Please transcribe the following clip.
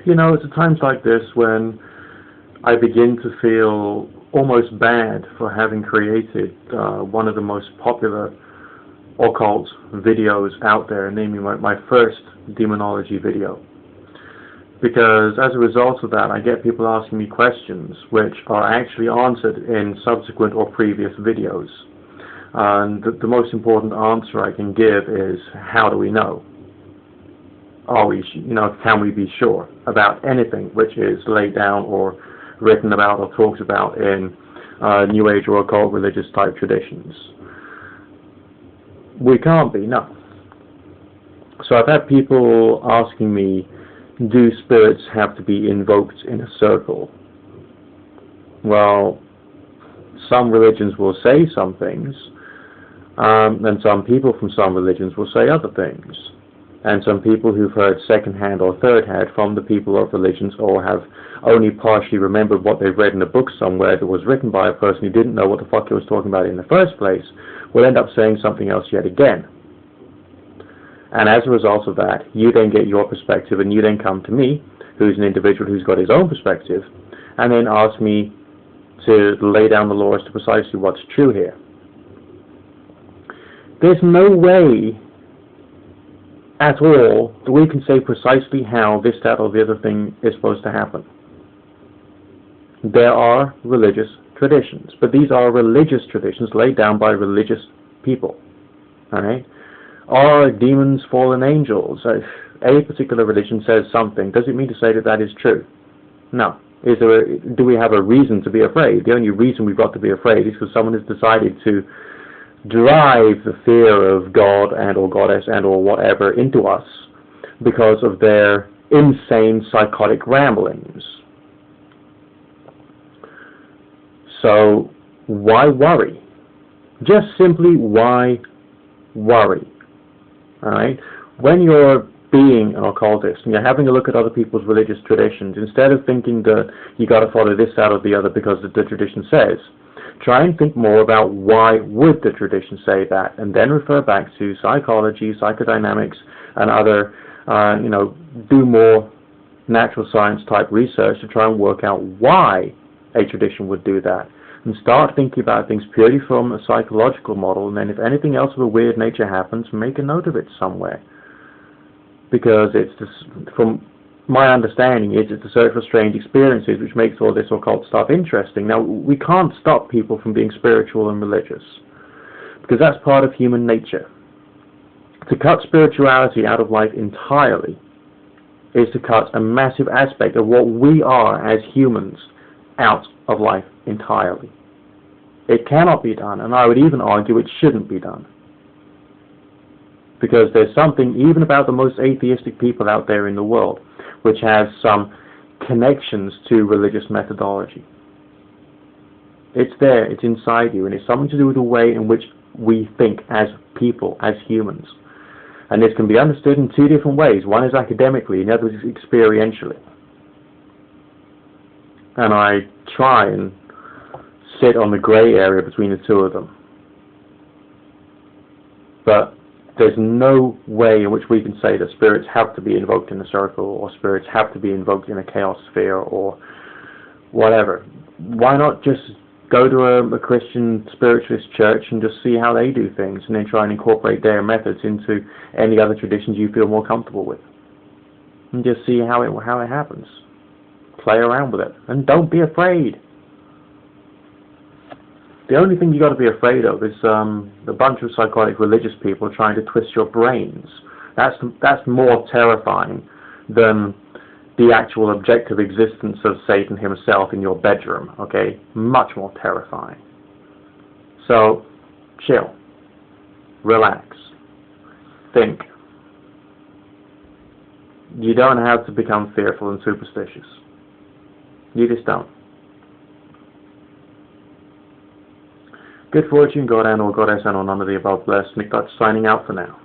you know, it's at times like this when I begin to feel almost bad for having created one of the most popular occult videos out there, namely my first demonology video. Because as a result of that, I get people asking me questions which are actually answered in subsequent or previous videos. And the most important answer I can give is, how do we know? Are we, can we be sure about anything which is laid down or written about or talked about in New Age or occult religious type traditions? We can't be, no. So I've had people asking me, do spirits have to be invoked in a circle? Well, some religions will say some things, and some people from some religions will say other things. And some people who've heard second-hand or third-hand from the people of religions, or have only partially remembered what they've read in a book somewhere that was written by a person who didn't know what the fuck he was talking about in the first place, will end up saying something else yet again. And as a result of that, you then get your perspective, and you then come to me, who's an individual who's got his own perspective, and then ask me to lay down the law as to precisely what's true here. There's no way at all that we can say precisely how this, that, or the other thing is supposed to happen. There are religious traditions, but these are religious traditions laid down by religious people. Alright? Are demons fallen angels? If a particular religion says something, does it mean to say that that is true? No. Do we have a reason to be afraid? The only reason we've got to be afraid is because someone has decided to drive the fear of God and or goddess and or whatever into us because of their insane psychotic ramblings. So why worry? Just simply, why worry? Alright? When you're being an occultist and you're having a look at other people's religious traditions, instead of thinking that you got to follow this, that, or the other because the tradition says, try and think more about why would the tradition say that, and then refer back to psychology, psychodynamics, and other, do more natural science type research to try and work out why a tradition would do that. And start thinking about things purely from a psychological model, and then if anything else of a weird nature happens, make a note of it somewhere. Because it's just, from my understanding, it's the search for strange experiences which makes all this occult stuff interesting. Now, we can't stop people from being spiritual and religious, because that's part of human nature. To cut spirituality out of life entirely is to cut a massive aspect of what we are as humans out of life entirely. It cannot be done, and I would even argue it shouldn't be done. Because there's something, even about the most atheistic people out there in the world, which has some connections to religious methodology. It's there, it's inside you, and it's something to do with the way in which we think as people, as humans. And this can be understood in two different ways. One is academically, and the other is experientially. And I try and sit on the grey area between the two of them. But there's no way in which we can say that spirits have to be invoked in a circle, or spirits have to be invoked in a chaos sphere, or whatever. Why not just go to a Christian spiritualist church and just see how they do things, and then try and incorporate their methods into any other traditions you feel more comfortable with, and just see how it happens. Play around with it, and don't be afraid. The only thing you got to be afraid of is a bunch of psychotic religious people trying to twist your brains. That's more terrifying than the actual objective existence of Satan himself in your bedroom. Okay, much more terrifying. So, chill, relax, think. You don't have to become fearful and superstitious. You just don't. Good fortune, God and or goddess and or none of the above blessed. Nick Dutch signing out for now.